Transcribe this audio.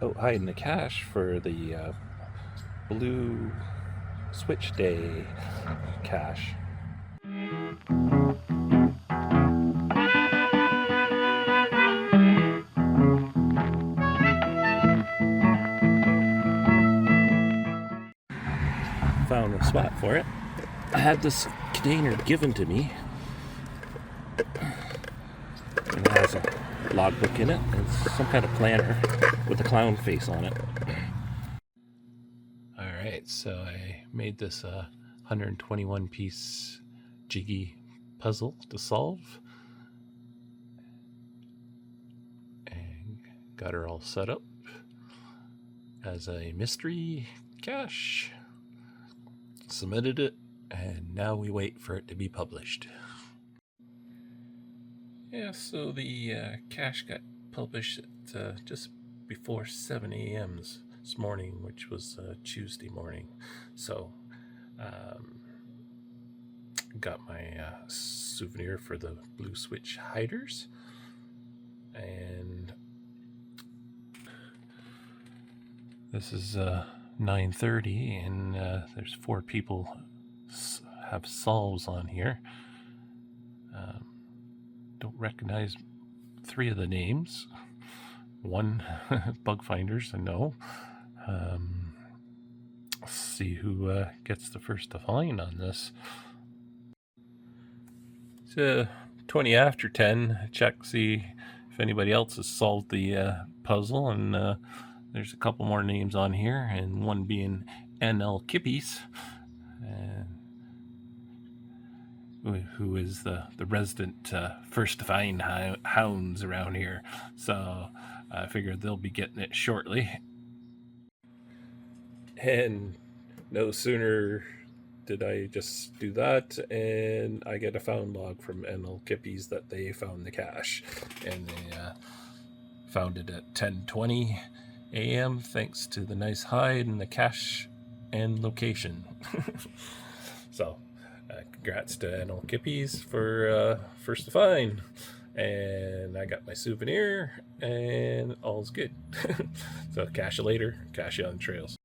out hiding the cache for the Blue Switch Day cache. Found a spot for it. I had this container given to me, and it has a logbook in it and some kind of planner with a clown face on it. Alright, so I made this 121 piece jiggy puzzle to solve, and got her all set up as a mystery cache. Submitted it, and now we wait for it to be published. Yeah, so the cache got published at just before 7 a.m. this morning, which was Tuesday morning. So got my souvenir for the Blue Switch hiders, and this is 9:30, and there's 4 people have solves on here. Don't recognize 3 of the names. 1 bug finders, I know. Let's see who gets the first to find on this. It's 20 after 10. Check, see if anybody else has solved the puzzle, and there's a couple more names on here, and one being NL Kippies, who is the resident first to find hounds around here. So I figured they'll be getting it shortly. And no sooner did I just do that, and I get a found log from NL Kippies that they found the cache, and they found it at 10:20 a.m. thanks to the nice hide and the cache and location. So congrats to NL Kippies for first to find, and I got my souvenir, and all's good. So cache you later, cache you on the trails.